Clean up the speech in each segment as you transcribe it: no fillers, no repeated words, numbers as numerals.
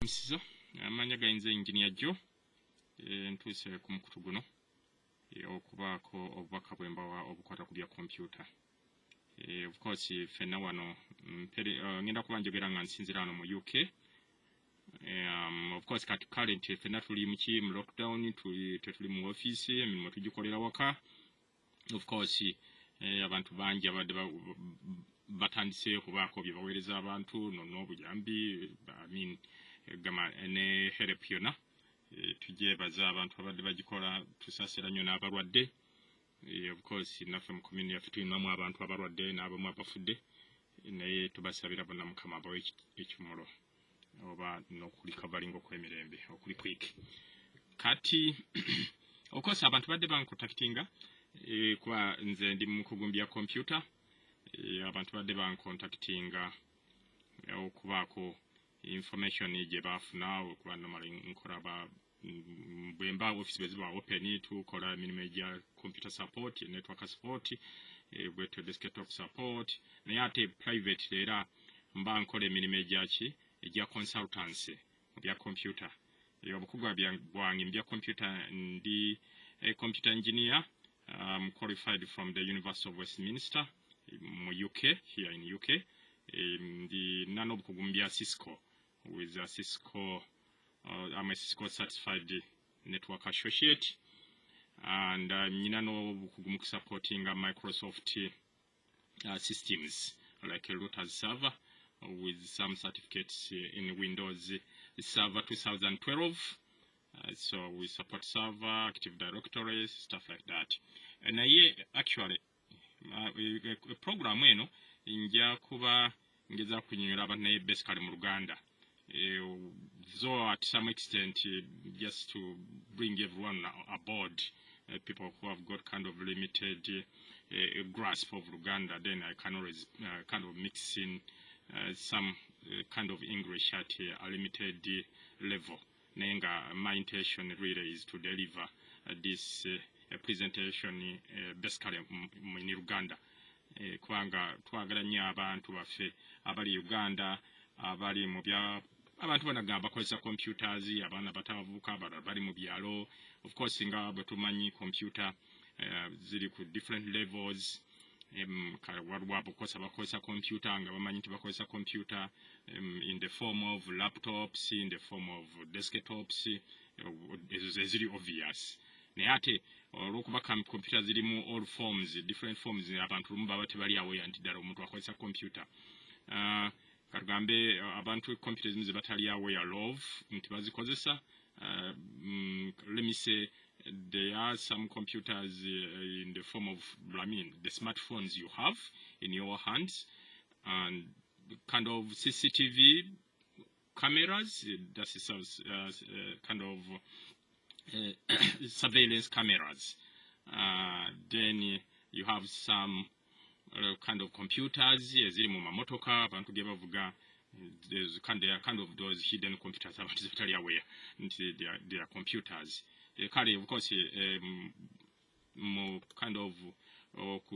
Msizo amanya gainze engineer Joe ntuse ku mukutu guno okubaako obubaka bw'embawa obukwata ku bya computer. Of course fenna wano ngenda kuba njogera nga nsinzira wano mu UK. Of course kati current fenna tuli mu lockdown, tuli mu office emirimu tugikolera waka. Of course abantu bangi abadde batandise okubaako bye baweereza abantu n'obuyambi gama ne help yona tujebaza abantu abadde bagikola tusasira nnyo n'abalwadde. Of course naffe mu community yaffe tulinamu abantu abalwadde n'abamu abafudde naye tubasabira bonna Mukama abawe ekimolo oba n'okulikavalinga okw'emirembe okuli quick. Kati of course abantu badde bancontactinga kwa nze ndi mu kugumbya computer. Abantu badde bancontactinga okubaako information gye bafuna okuba normally nkola bwemba office beziba open tukola emirimu egya computer support, network support, bweto desktop support, naye ate private era mba nkola emirimu egya consultancy mu bya computer. Obukugwa bwange mu bya computer ndi computer engineer. I'm qualified from the University of Westminster mu UK, here in UK. Ndi nano bukugumbya Cisco with a Cisco I'm a Cisco certified network associate, and nano bukugumu supporting Microsoft systems like a routers server with some certificates in Windows Server 2012. So we support server, Active Directory, stuff like that. And actually a program eno nja kuba ngeza kunyura abanaye basically mu Uganda. So at some extent just to bring everyone aboard, people who have got kind of limited grasp of Uganda, then I can always kind of mix in some kind of English at a limited level. Nenga, my intention really is to deliver this presentation basically in Uganda. Kwanga twagala nnyo abantu baffe abali Uganda abali mu bya abantu banagamba bakozesa computers, abaana batavuka bali mu byalo. Of course nga bwe tumanyi computer ziri ku different levels. Waliwo kosa bakozesa computer nga bamanyi nti bakozesa computer in the form of laptops, in the form of desktops, ezo ziri obvious. Naye ate olw'okuba computer zirimu all forms, different forms, abantu lumu baba tebali aware nti ddala omuntu akozesa computer. Kagambe abantu computer zimu ze batali aware of nti bazikozesa. Let me say there are some computers in the form of, the smartphones you have in your hands, and kind of CCTV cameras, that's kind of surveillance cameras. Then you have some kind of computers, ziri mu mamotoka abantu gye bavuga. There are kind of those hidden computers abantu zitali aware nti they are computers. Of course more kind of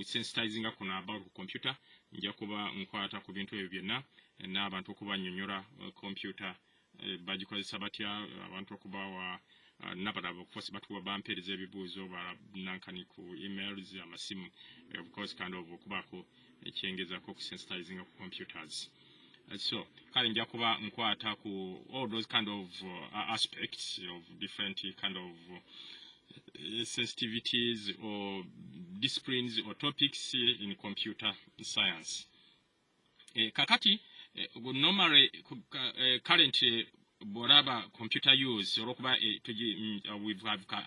sensitizing kuno about computer nja kuba nkwata ku bintu ebyo byonna n'abantu okuba nnyonnyola computer bagikozesa batya, abantu okuba n'abalala of course batuwa bampeereza ebibuuzo banankani ku emails, amasimu, of course kind of okubaako ekyengezako ku sensitizing ku computers. So kale nja kuba nkwata ku all those kind of aspects of different kind of sensitivities or disciplines or topics in computer science. Kakati normally currently boraba computer use orokuba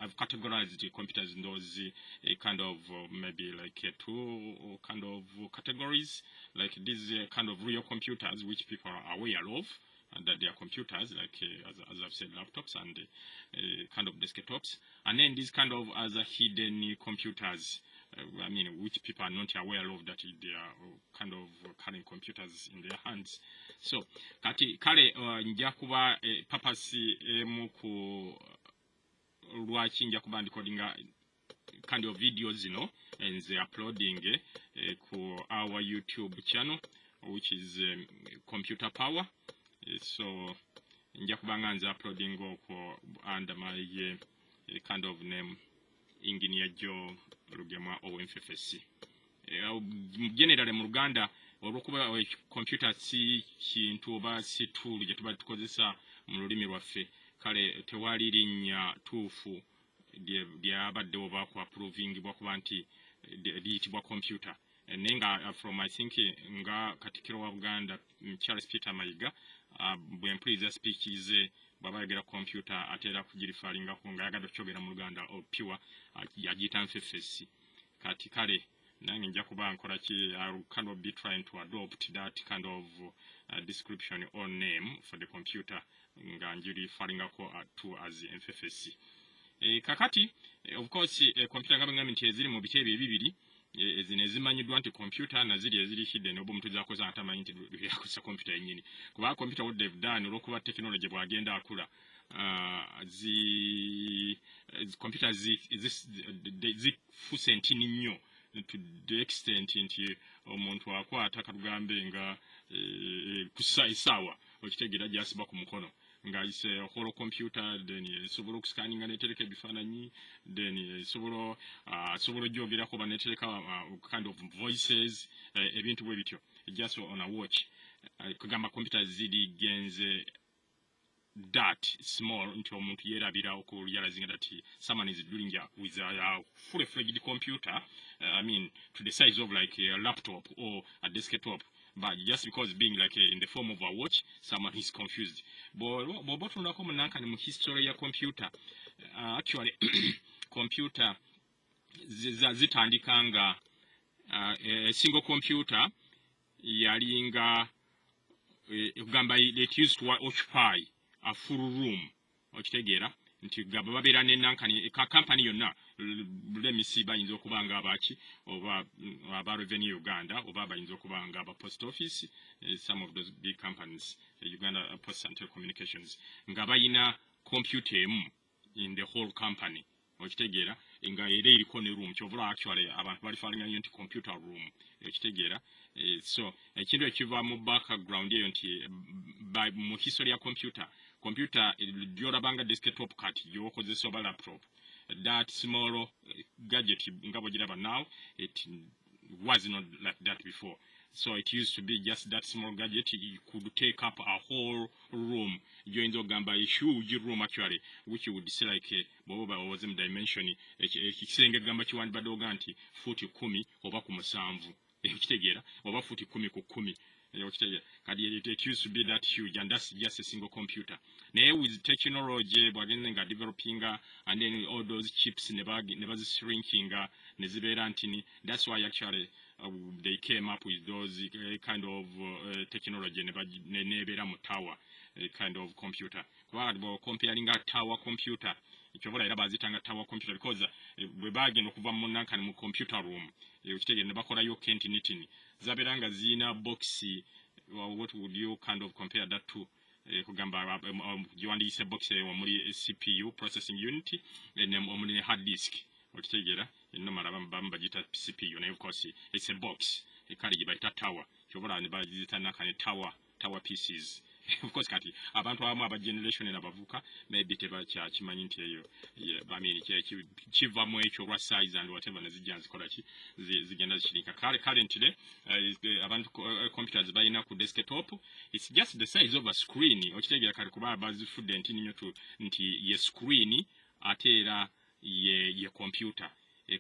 I've categorized computers in those kind of maybe like two kind of categories, like these kind of real computers which people are aware of and that they are computers, like as I've said, laptops and kind of desktops, and then these kind of other hidden computers, which people are not aware of that they are kind of carrying computers in their hands. So kati kale nja kuba purpose mu ku lwaki nja kuba ndikolinga kind of videos and they uploading ku our YouTube channel, which is Computer Power. So nja kubanga nza uploading okwo under my kind of name Eng Joe Lugemwa o Enfeffessi. Generally mu Uganda olwokuba computer si kintu oba si tool gye tuba tukozesa mu lulimi lwaffe kale tewali linnya tuufu lyabadde oba ku approving bwa kuba nti liyitibwa computer. Nenga from I think nga Katikkiro wa Buganda Charles Peter Mayiga bwe mpuliriza speech ze babayogera computer atera kugirifalinga ko nga yagadde okukyogera mu Luganda pure yagiyita Enfeffessi. Kati kale nange nja kuba nkola ki I kind of be trying to adopt that kind of description or name for the computer nga njiri falinga ko to as Enfeffessi. Kakati of course computer nga nti eziri mu bice bibiri ezinezimanyiddwa nti computer na ziri eziri hidden obo mtu zakoza atamanyi nti yakosa computer yenyini kuba computer what they've done olwokuba technology bwagenda akula computer zifuse ntini nnyo to the extent nti omuntu akwata katugambe nga kusaisawa okitegeera gyasiba ku mukono nga ise holo computer then sobolo kuscanninga netereka ebifaananyi then sobolo jogera ko banetereka kind of voices ebintu bwe bityo just on a watch kugamba computer zidi genze that small into omuntu yerabira okurealizing that someone is doing with a full-fledged computer I mean to the size of like a laptop or a desktop. But just because being like in the form of a watch, someone is confused. But mu history ya computer, actually, computer zitandikanga a single computer yalinga ugamba it used to occupy a full room. Okitegeera nti gaba babera nenankani ka company yonna lemisi bayinza okubanga abaki oba aba revenue Uganda oba bayinza okubanga aba post office some of those big companies Uganda Post and Telecommunications nga bayina computer in the whole company okitegeera nga era eriko ne room kyovula actually abantu bali falinga nti computer room okitegeera so ekintu ekiva mu background eyo nti by mu history ya computer yorabanga desktop kati yokozesa oba laptop that small gadget ngabo giraba now it was not like that before so it used to be just that small gadget you could take up a whole room joinzo gamba a huge room actually which you would see like boba was in dimension ekisenge gamba kiwandi badoga nti futi 10 oba ku musanvu ekitegeera oba futi 10 ku 10 it used to be that huge and that's just a single computer. Now with technology we're developing and then all those chips never shrinking that's why actually they came up with those kind of technology never tower kind of computer. Comparing a tower computer ekyobola era bazitanga tower computer because bwe bagenda okuva mu nankani mu computer room ekitegeera ne bakolayo kentinitini zaberanga zina boxi what would you kind of compare that to kugamba jiwandise box omuli CPU processing unit omuli hard disk okitegeera eno maraba bamba jita CPU na of course it's a box ekali jibaita tower kyobola ne bazita nankani tower pieces of course kati abantu abamu aba generation n'abavuka maybe tebacha kimanyi nti eyo I mean kiva mu ekyo lwa size and whatever nezijja zikola ki zigenda zishirika currently abantu computers bayina ku desktop it's just the size of a screen okitegeera kali kuba bazifudde nti ye screen atera ye computer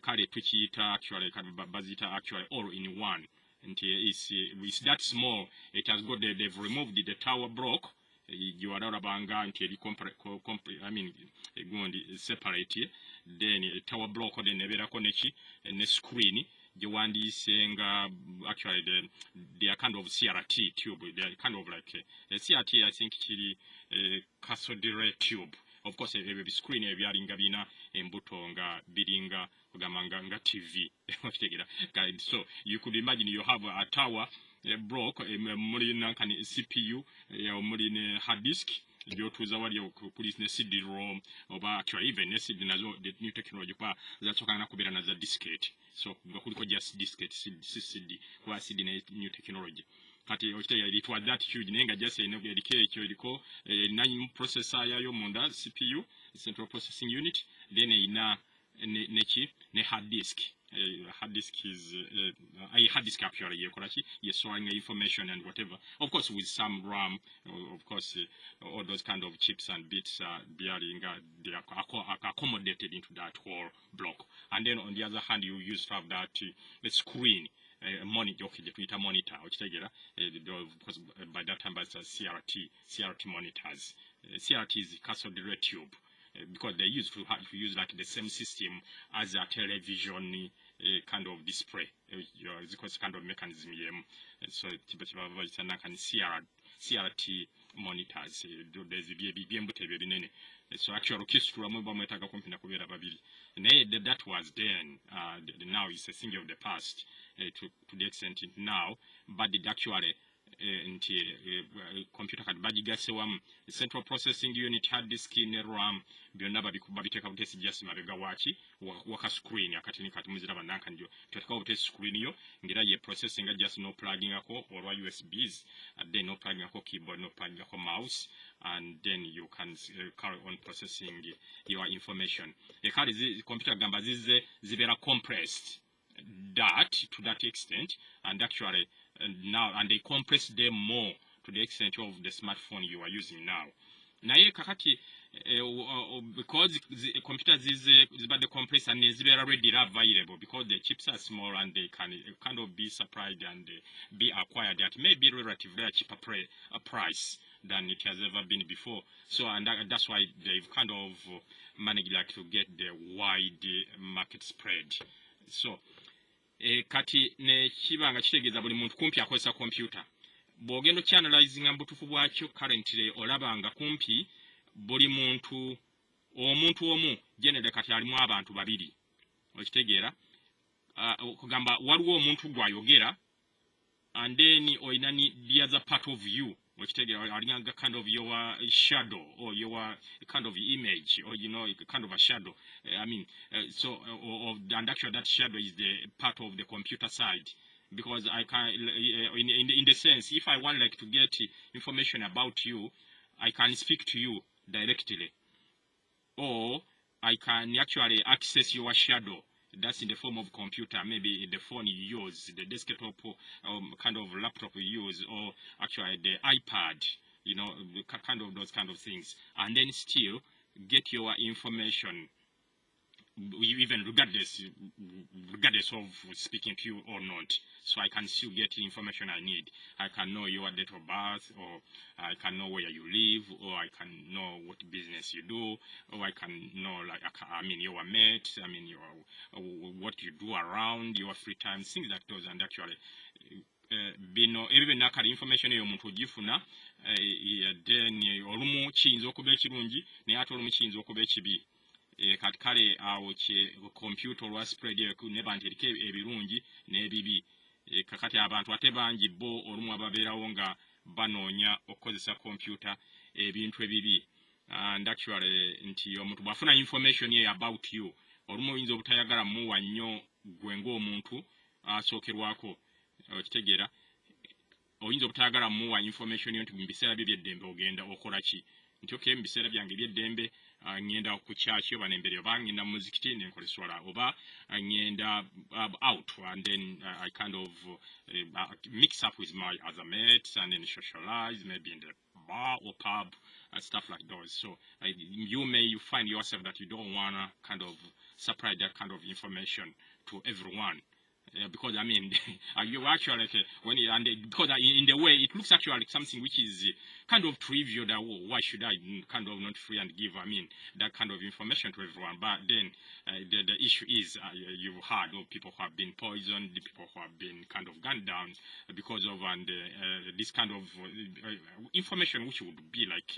kale tukiyita actually bazita actually all in one. And it's that small. It has got they've removed the tower block. You are not banga until I mean separate. Then a tower block then never connect and the screen. The one is saying actually they are kind of CRT tube. They are kind of like a CRT. I think it's cathode tube. Of course, a screen a bina embutonga biringa nga TV. So you could imagine you have a tower block muri nankani CPU muri hard disk byotuza wali okukulisa ne CD-ROM oba actually even ne CD nazo the new technology kwa zatokana kubera na za diskette so kuliko just diskette CD kwa CD na new technology kati it was that huge nenga just eriko eriko 9 processor yayo munda CPU central processing unit, then ina ne hard disk. Hard disk is a hard disk actually you're storing information and whatever, of course with some RAM, of course all those kind of chips and bits they are accommodated into that whole block. And then on the other hand you used to have that screen, monitor, Twitter monitor, because by that time it's CRT monitors. CRT is cathode ray tube, because they used to use like the same system as a television kind of display. It's kind of mechanism. So it's CRT monitors. So actually, that was then. Now it's a thing of the past to the extent now, but it actually computer kad bagigasewam central processing unit hard disk ne RAM byonna babiteka butesi just mabega wachi waka screen akatini katumuzira bananka ndio tutaka butesi screen yo ngira ye processing just no plugging ako or USBs, and then no plugging ako keyboard, no plugging ako mouse, and then you can carry on processing your information. The card is computer gamba zibera compressed that to that extent, and actually now and they compress them more to the extent of the smartphone you are using now. Naye kakati because the computers is about the compressed and is very readily available because the chips are small and they can kind of be supplied and be acquired at maybe relatively a cheaper price than it has ever been before. So and that's why they've kind of managed like to get the wide market spread. So kati ne kibanga kitegeeza buli muntu kumpi akozesa computer. Bwogendo channelizing ambutufu bwakyo currently olabanga kumpi buli muntu omu generally kati alimu abantu babiri. Okitegeera okugamba waliwo omuntu gwayogera and then oinani the other part of you. Okitegeera alinganga kind of your shadow or your kind of image, or kind of a shadow. I mean and actually that shadow is the part of the computer side, because I can in the sense if I want like to get information about you, I can speak to you directly, or I can actually access your shadow. That's in the form of computer, maybe the phone you use, the desktop kind of laptop you use, or actually the iPad, kind of those kind of things, and then still get your information, even regardless of speaking to you or not. So I can still get the information I need. I can know your date of birth, or I can know where you live, or I can know what business you do, or I can know your mate, what you do around your free time, things like those. And actually even nakali information eyo omuntu ogifuna then olumu kiyinza okuba ekirungi naye ate olumu kiyinza okuba ekibi. Kati kale awo computer olwa spread neba nti eriko ebirungi n'ebibi. Kakati abantu ate bangi bo olumu ababeerawo nga banoonya okukozesa computer ebintu ebibi. And actually nti omuntu bwafuna information ye about you, olumu oyinza obutayagala muwa nnyo gwe ng'omuntu asookerwako. Okitegeera oyinza obutayagala muwa information yo nti mu biseera bye by'eddembe ogenda okola ki, nti okay mu biseera byange by'eddembe ngenda ku church oba nembere oba ngenda mu muzikiti nenkola swala oba ngenda out, and then I kind of mix up with my other mates and then socialize maybe in the bar or pub and stuff like those. So you find yourself that you don't want to kind of supply that kind of information to everyone. Because you actually because in the way it looks actually like something which is kind of trivial, that why should I kind of not free and give that kind of information to everyone. But then the issue is you've heard of people who have been poisoned, the people who have been kind of gunned down because of this kind of information which would be like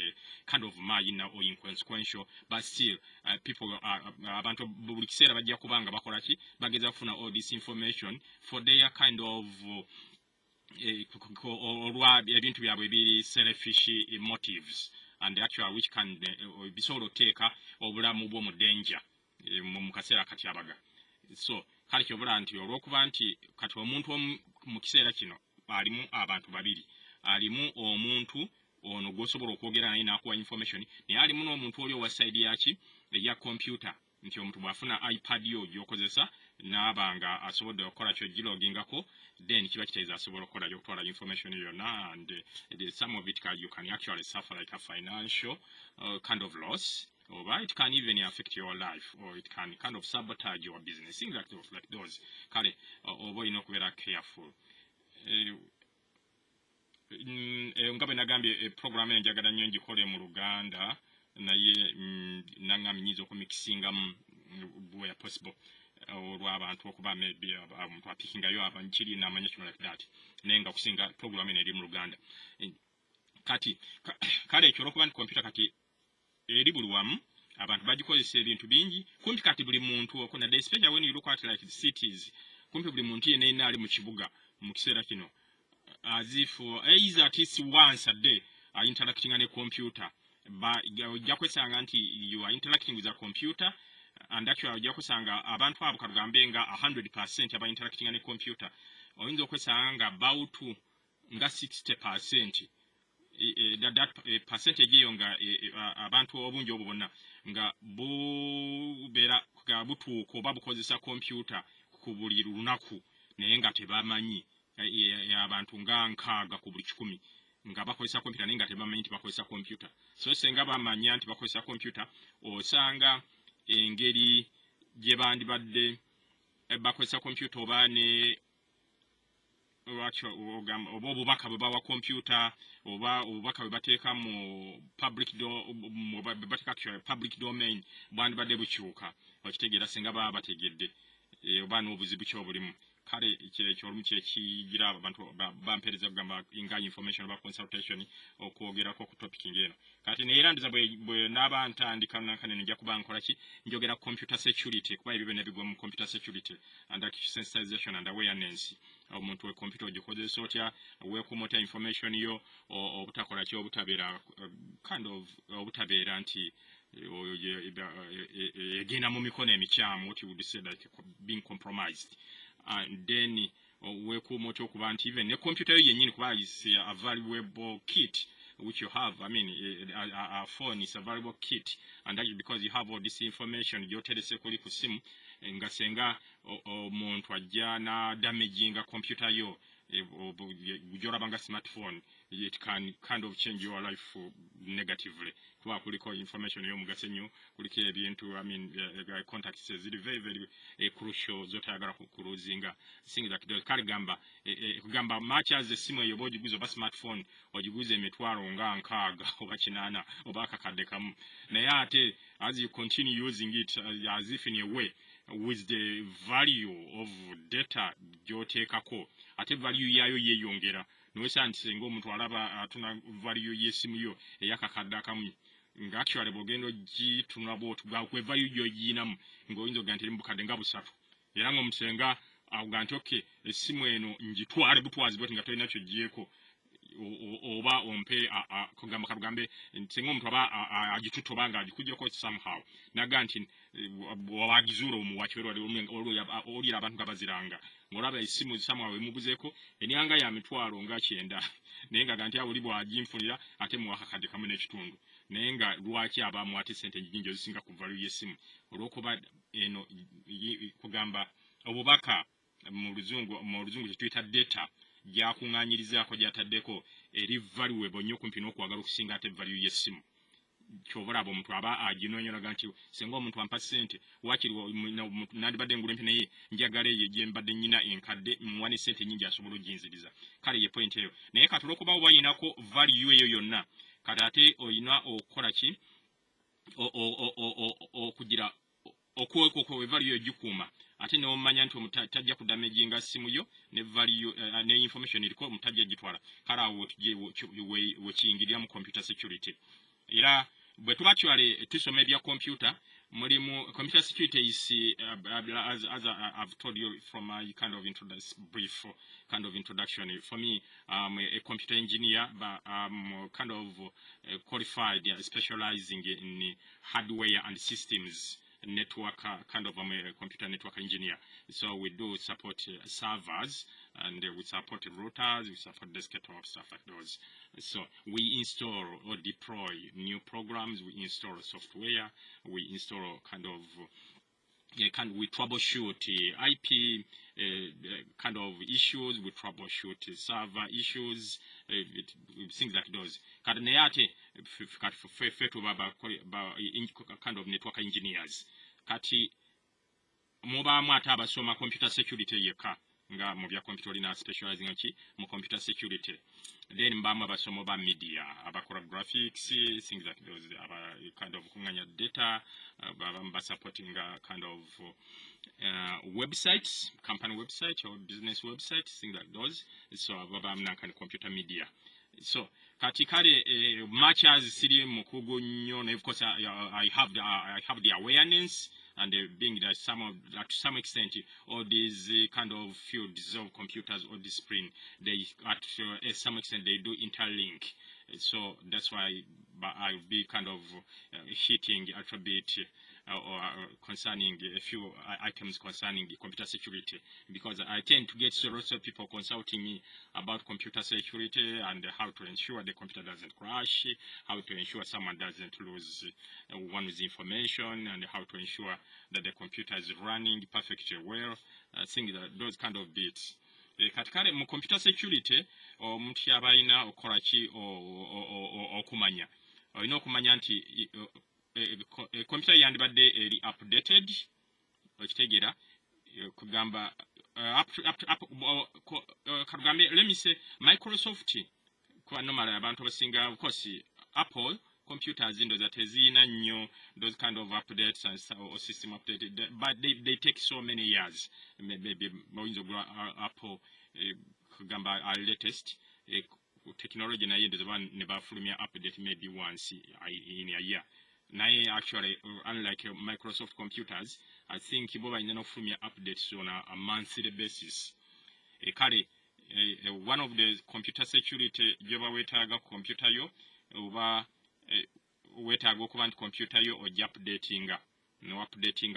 kind of minor or inconsequential, but still people abantu buli kiseera bajja kubanga bakola ki bageza kufuna all this information for their kind of olwa ebintu byabwe biri selfish motives, and actually which can be sort of take obulamu bw'omu danger mu kaseera kati abaga. So kale kyobula nti olw'okuba nti kati omuntu mu kiseera kino alimu abantu babiri alimu omuntu ono gosobola okwogera naye n'akuwa information naye alimu n'omuntu oli owa side yaki eya computer nti omuntu bw'afuna iPad yo gy'okozesa n'abanga asobodde okukola kyo gilogingako then kiba kitegeeza asobola okukola okutwala information yonna and some of it you can actually suffer like a financial kind of loss, or it can even affect your life, or it can kind of sabotage your business, things like those. Kale oba olina okubeera careful. Nga bwe nagambye program enjagala nnyo ngikole mu Luganda naye nangambye nyiza okumikisingamu where possible olw'abantu okuba maybe omuntu apikingayo abankiri n'amanya kino like that naye nga kusinga program eno eri mu Luganda kati kale ekyo olw'okuba nti computer kati eri buli wamu abantu bagikozesa ebintu bingi kumpi kati buli muntu okunadde especially when you look at like the cities kumpi buli muntu yenna yenna ali mu kibuga mu kiseera kino as if either at least once a day interacting on a computer ojja kwesanga nti you are interacting with a computer and actually ojja kusanga abantu abo kagambe nga 100% aba interacting on a computer oyinza okwesanga about nga 60% that percentage eyo nga abantu obungi obwo bonna nga bubeera butuuka oba bukozesa computer ku buli lunaku naye nga tebamanyi abantu nga 6 ku buli 100 nga bakozesa computer naye nga tebamanyi nti bakozesa computer so senga bamanya nti bakozesa computer osanga engeri gye bandibadde bakozesa computer oba ne oba obubaka bwe bawa computer oba obubaka bwe bateeka mu public domain bandibadde bukyuka okitegeera senga baba bategedde oba n'obuzibu kyobulimu kale ekyo olumu kyekigira abantu bampereza kugamba nga information oba consultation okwogerako ku topic ngeno kati neera ndiza bwe naba ntandika nakanene nja kuba nkola ki njogera computer security kuba ebyo byonna bigwa mu computer security and sensitization and awareness omuntu we computer ogikozesa otya weekumota information yo obutakola ki obutabeera kind of obutabeera nti egenda mu mikono emikyamu what you would say like being compromised and then weekumota okuba nti even ne computer yo yennyini kuba is a valuable kit which you have. I mean, a phone is a valuable kit, and that is because you have all this information. You tell the security kusimu nga senga omuntu ajja na damaging a computer yo ujorabanga smartphone, it can kind of change your life negatively. Kuba kuliko information yo mugasenyo kuliko ebintu contacts is very very crucial zotayagala kuruzinga things like the kugamba kugamba much as the simu yo bogiguza ba smartphone ogiguza emitwalo nga 6 oba 8 oba akakadde kamu naye ate as you continue using it as if in a way with the value of data gyoteekako ate value yayo yeyongera noisa nti senga omuntu alaba atuna value yesimu yo eyakakadde akamu nga actually bogendo gituna bot gwe value yo yinamu ngoyinzo gantiri mbukadde nga busatu era ngo musenga aganti okay esimu eno njitwale butwazi boti nga tolina kyo gyeko oba ompe kugamba kagambe nsenga omuntu aba agitutobanga agikujjako somehow naganti wabagizura omuwachero oli abantu gabaziranga ngolaba esimu somehow emubuzeeko enyanga ya mitwalo nga 9 naye nga ganti abo libwa agimfulira ate muwakakadde kamu n'ekitundu naye nga lwaki abamu ate sente nyingi zisinga ku value y'essimu olw'okuba eno kugamba obubaka mu luzungu kyetuyita data gyakuŋŋaanyirizaako gyataddeko eri valuable nnyo kumpi n'okwagala okusinga ate value y'essimu kyobalaba omuntu aba aginoonyoraga nti senga omuntu ampa ssente wakiri nandibadde ngula empi naye njagala eyo gye mbadde nnyina enkadde muwane ssente nnyingi asobola oginziriza kale ye point eyo naye kati olw'okuba oba yinako value eyo yonna kati ate oyina okukola ki okugira okwekoko value egikuuma ate n'omanya nti omutajja kudamaginga simu yo ne value ne information eriko omutajja gitwala kale awo wekiyingirira mu computer security era bwe tuba actually tusoma ebya computer mulimu computer security is as I've told you from my kind of brief kind of introduction. For me, I'm a computer engineer, but I'm kind of qualified, specializing in hardware and systems network, kind of I'm a computer network engineer. So we do support servers and we support routers, we support desktop, stuff like those. So we install or deploy new programs, we install software, we install kind of we troubleshoot IP kind of issues, we troubleshoot server issues, things like those. Kati naye ate ffe tuba kind of network engineers. Kati mubaamu ate abasoma computer security yekka nga mu bya computer olina specializing ki mu computer security. Then mbaamu abasoma ba media, abakola graphics, things like those, kind of kunganya data, ba supporting kind of websites, company website or business websites, things like those. So abaamu kind of computer media. So kati kale much as siri mukugo nnyo, and of course I have the awareness. And being that to some extent, all these kind of fields of computers or discipline, they at some extent they do interlink. So that's why I'll be kind of hitting a little bit concerning a few items concerning the computer security, because I tend to get lots of people consulting me about computer security and how to ensure the computer doesn't crash, how to ensure someone doesn't lose one's information, and how to ensure that the computer is running perfectly well, things that those kind of bits. Katikale mu computer security omuntu yaba alina okukola ki okumanya olina okumanya nti computer yandibadde eri updated, okitegeera kugamba kagambe, let me say Microsoft kwa normally abantu abasinga, of course Apple computers in those tezina nnyo those kind of updates and or system updated, but they take so many years. Maybe Apple kugamba our latest technology naye ndoza never fully update maybe once in a year. Now, actually, unlike Microsoft computers, I think you have enough from your updates on a monthly basis. One of the computer security, you have a computer yo, over wetaga okuba computer yo or updating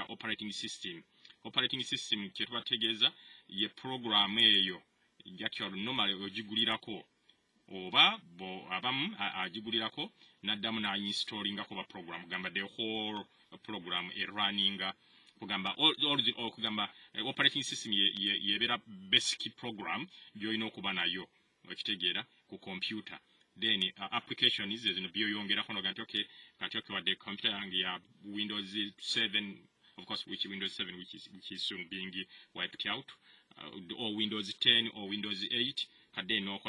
operating system. Operating system kyetubategeeza ye program eyo actually normally ogigulirako oba bo abamu agigulirako naddamu na installingako ba program gamba the whole program running kugamba kugamba operating system yebera basic program byolina okuba nayo okitegeera ku computer. Then application is byoyongerako noga nti okay kati wadde computer yange ya Windows 7, of course which Windows 7 which is soon being wiped out, or Windows 10 or Windows 8. Then no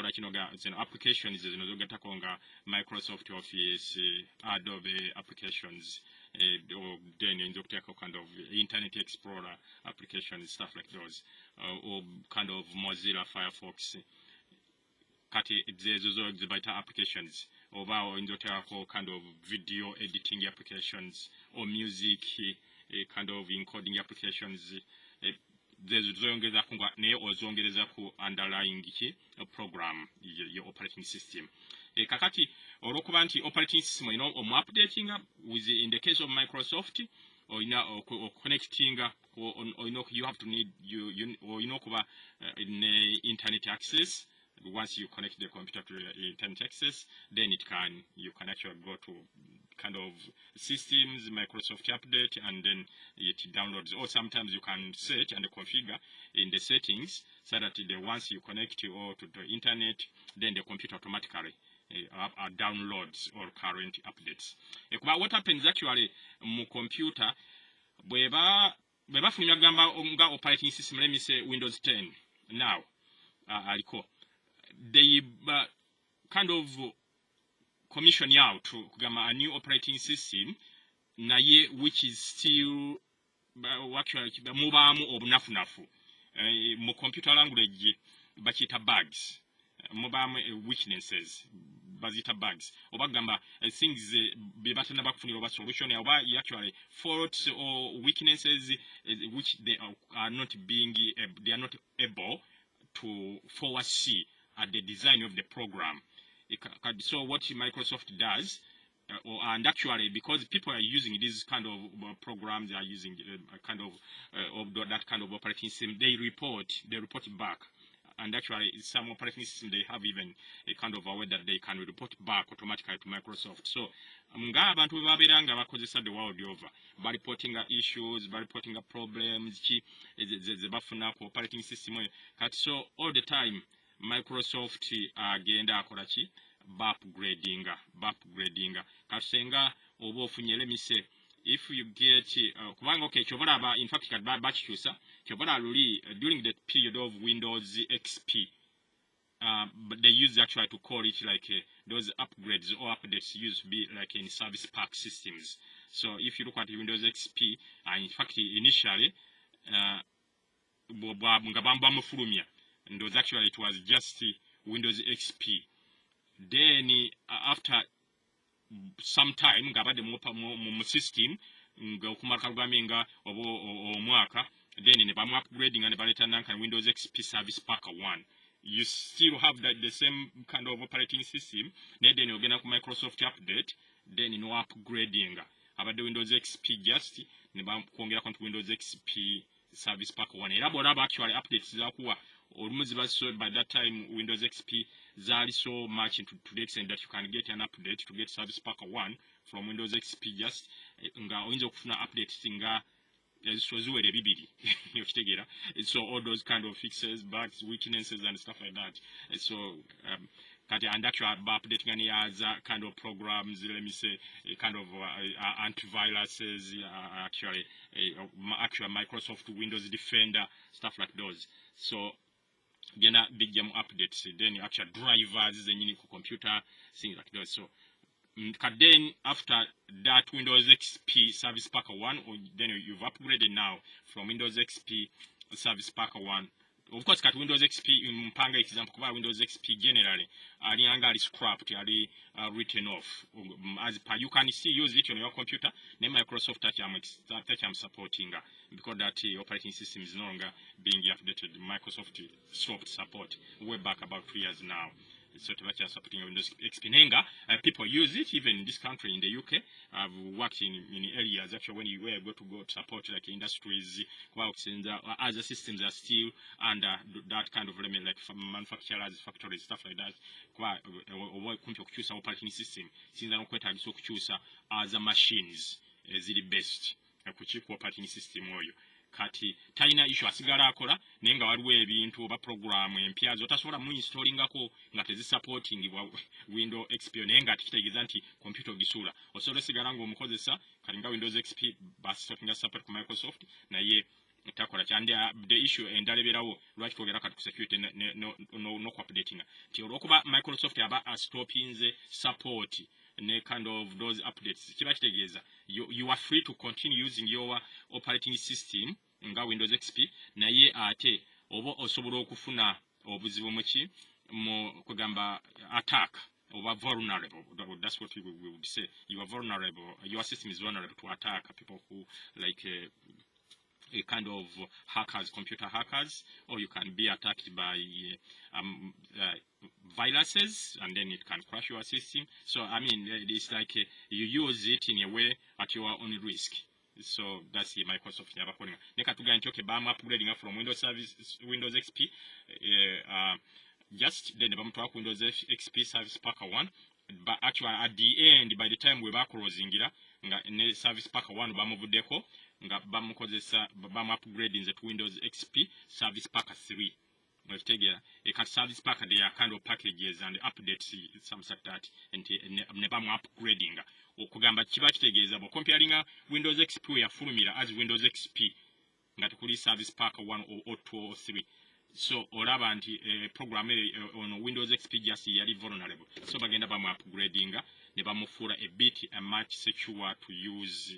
applications zinozogata nga Microsoft Office, Adobe applications, or then in kind of Internet Explorer applications, stuff like those, or kind of Mozilla Firefox. Kati zezo better applications, or in kind of video editing applications or music kind of encoding applications. Zongeza kunga ne ozongereza ku underlying program your operating system. Kakati olokuba nti operating system updating with in the case of Microsoft or connecting or you have to need kuba in internet access. Once you connect the computer to internet access, then you can actually go to kind of systems, Microsoft update, and then it downloads. Or sometimes you can search and configure in the settings so that once you connect to the internet, then the computer automatically downloads all current updates. But what happens actually mu computer, bweba funya gamba nga operating system, let me say Windows 10 now, aliko they kind of commission out to a new operating system naye which is still actually mubamu obunafunafu mu computer language bakita bugs, mubamu weaknesses bazita bugs oba gamba things bebatana bakufunira oba solution oba actually faults or weaknesses which they are not able to foresee at the design of the program. So what Microsoft does, and actually because people are using these kind of programs, they are using kind of that kind of operating system, they report back and actually some operating systems they have even a kind of a way that they can report back automatically to Microsoft. So nga abantu babeera nga bakozesa the world over reporting issues, reporting problems ze bafuna ku operating system eyo kati. So all the time Microsoft agenda akola ki upgrading kati senga oba ofunye let me say if you get kubanga okay chobola in fact kati bachikyusa chobola luli during the period of Windows XP but they use actually to call it like those upgrades or updates used to be like in service pack systems. So if you look at Windows XP, in fact initially and those actually it was just Windows XP. Then after some time ngabade mu system ngokumaka rwaminga omwaka then ne bamu upgrading and baleta nanka Windows XP Service Pack 1. You still have the same kind of operating system. Then you get a Microsoft update. Then you know upgrading. About the Windows XP just ne bamuongera kontu Windows XP Service Pack 1. Era actually updates zakuwa so by that time Windows XP zali so much to the extent that you can get an update to get Service Pack 1 from Windows XP just nga oyinza okufuna updates nga ezisoziwere bibiri Tegeera. So all those kind of fixes, bugs, weaknesses and stuff like that. So and actually updating any other kind of programs, let me say a kind of antiviruses, actually Microsoft Windows Defender, stuff like those. So gena big game updates, then actually drivers and unique computer, things like that. So then after that Windows XP Service Pack 1, or then you've upgraded now from Windows XP Service Pack 1. Of course, kat Windows XP in Mpanga example, Windows XP generally, ali scrapped, ali written off. As per you can see, use it on your computer. Then Microsoft that I'm supporting because that operating system is no longer being updated. Microsoft stopped support way back about 2 years now. So to supporting Windows XP. Nenga, people use it even in this country, in the UK. I've worked in areas actually when you were able to go to support like industries, other systems are still under that kind of element, like manufacturers, factories, stuff like that. Operating system since I don't so other machines is the best operating system oyo. Kati talina issue asigala akola nenga waliwo ebintu oba program empya zotasobola mu installingako nga tezisupporting Windows XP nenga tikitegeeza nti computer ogisula osobola sigala ng'omukozesa kali nga Windows XP basokinga support ku Microsoft naye takola kyande the issue endaleberawo lwaki twogera kati ku security no updating ti olwokuba Microsoft aba stoppinze support ne kind of those updates kiba kitegeeza you are free to continue using your operating system nga Windows XP naye ate oba osobola okufuna obuzibu mu kugamba attack or vulnerable. That's what we would say. You are vulnerable. Your system is vulnerable to attack people who like a kind of hackers, computer hackers, or you can be attacked by viruses, and then it can crash your system. So I mean, it's like you use it in a way at your own risk. So that's Microsoft never calling. Nekatuga nti okay, bam upgrading from Windows XP, just then bam to Windows XP Service Pack 1. But actually at the end, by the time we were closing it, nga Service Pack 1 bamuvuddeko nga bamukozesa bam upgrading to Windows XP Service Pack 3. Tegeera a Service Pack they are kind of packages and updates some like that and ne bamu upgrading. Okugamba kiba kitegeeza bo comparing Windows XP yafulumira as Windows XP nga tukuli Service Pack 1 or 2 or 3. So olaba nti program on Windows XP just yali vulnerable. So bagenda bamu upgrading ne bamufuula a bit much secure to use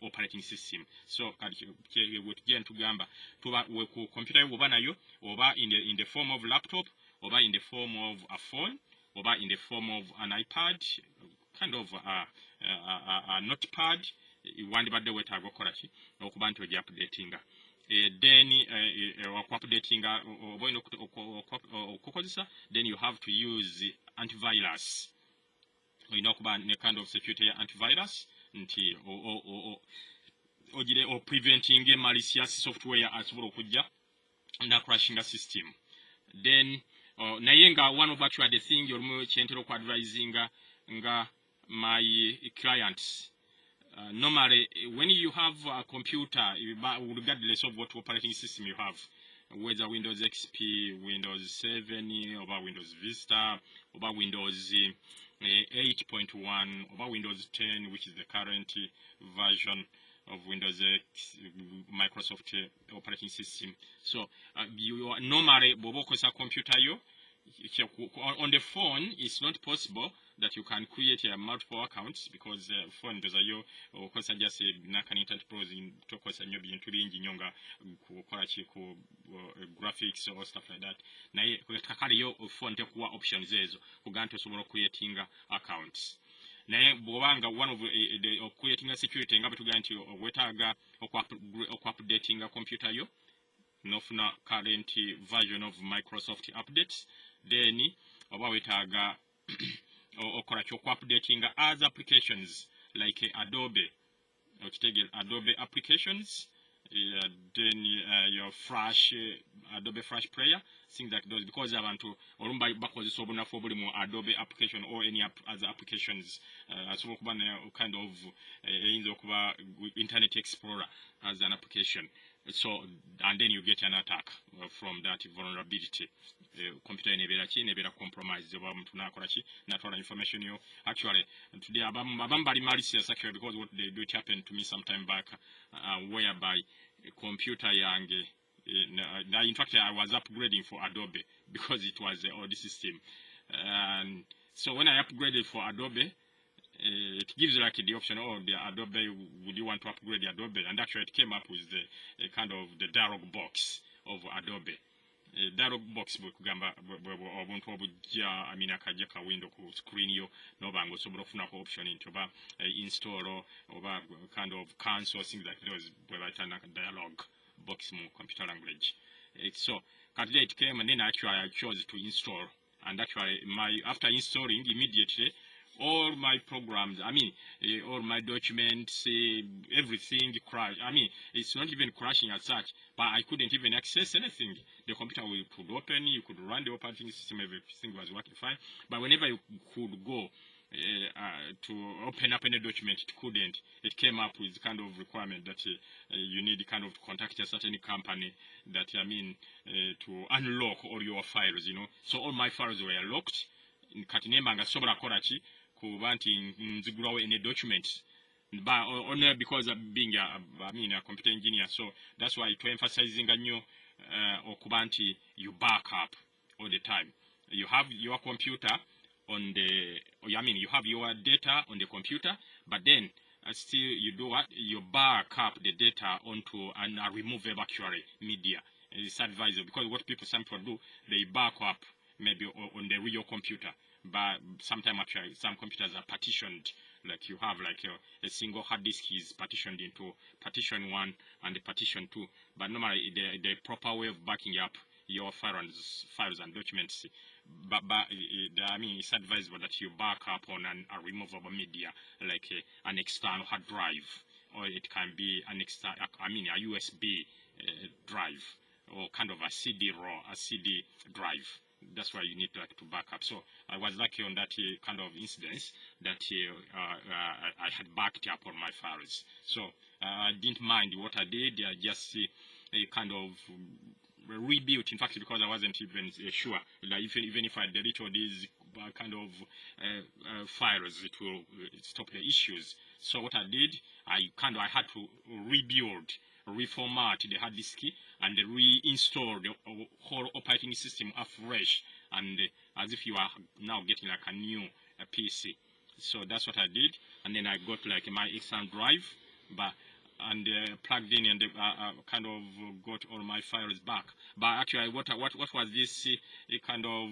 operating system. So we're tugamba tuba ku computer oba nayo oba in the form of laptop oba in the form of a phone oba in the form of an iPad, kind of a notepad, wandibadde wetaaga okukola ki okuba nti oja updating. Then updating okukozesa, then you have to use antivirus. You know, ne kind of security antivirus nti or preventing malicious software asobola okujja na crashing a system. then naye nga one of actually the thing olumu kyentera okwadvisinga nga my clients normally when you have a computer regardless of what operating system you have, whether Windows XP, Windows 7 or Windows Vista or Windows 8.1 or Windows 10, which is the current version of Windows X, Microsoft operating system. So you are normally bobokosa computer yo on the phone. It's not possible that you can create multiple accounts because phone does yo okosa just nakan internet browsing tokosa nyo bintu bingi nyonga kukola chiko graphics or stuff like that. Na kakali yo phone tekuwa options ezo kuganto sobola creating accounts. Naye bwobanga one of the creating a security nga betuga nti wetaga okupdating a computer yo nofuna current version of Microsoft updates, then oba wetaga okola updating other applications like Adobe Adobe applications, then your Flash Adobe Flash player, things like those, because abantu olumba bakozesa obunafu buli mu Adobe application or any other applications asobola kuba kind of eyinza okuba Internet Explorer as an application. So and then you get an attack from that vulnerability. Computer nebeera compromised oba omuntu nakola ki natwala information yo. Actually today abamu bali malicious actually, because what they do, it happened to me some time back whereby a computer yange in fact I was upgrading for Adobe because it was an old system, and so when I upgraded for Adobe, it gives like the option, oh, the Adobe, would you want to upgrade the Adobe? And actually it came up with the kind of the dialog box of Adobe. Dialog box bwekugamba obuntu obujja akajja ka window ku screen yo nobango osobola okufunako option nti oba install oba kind of cancel, things like those bwebayita dialog box mu computer language. So today it came, and then actually I chose to install, and actually after installing immediately all my programs, all my documents, everything crashed. It's not even crashing as such, but I couldn't even access anything. The computer could open, you could run the operating system, everything was working fine. But whenever you could go to open up any document, it couldn't. It came up with kind of requirement that you need kind of to contact a certain company that, to unlock all your files, So all my files were locked. Katinemanga sobra korachi. Nzigulawo any documents, but only because of being a computer engineer. So that's why to emphasizing okubanti you back up all the time. You have your computer on you have your data on the computer, but then still you do what? You back up the data onto and remove actually media. It's advisable, because what some people do, they back up maybe on the real computer. But sometimes actually some computers are partitioned, like you have like a single hard disk is partitioned into partition 1 and the partition 2. But normally the proper way of backing up your files and documents, but it's advisable that you back up on a removable media, like an external hard drive, or it can be an external, a USB drive, or kind of a CD drive. That's why you need to back up. So I was lucky on that kind of incidents that I had backed up on my files. So I didn't mind what I did. I just kind of rebuilt. In fact, because I wasn't even sure that even if I delete all these kind of files, it will stop the issues. So what I did, I had to rebuild, reformat the hard disk, and reinstall the whole operating system afresh, and as if you are now getting like a new PC. So that's what I did, and then I got like my external drive, and plugged in, and kind of got all my files back. But actually, what was this kind of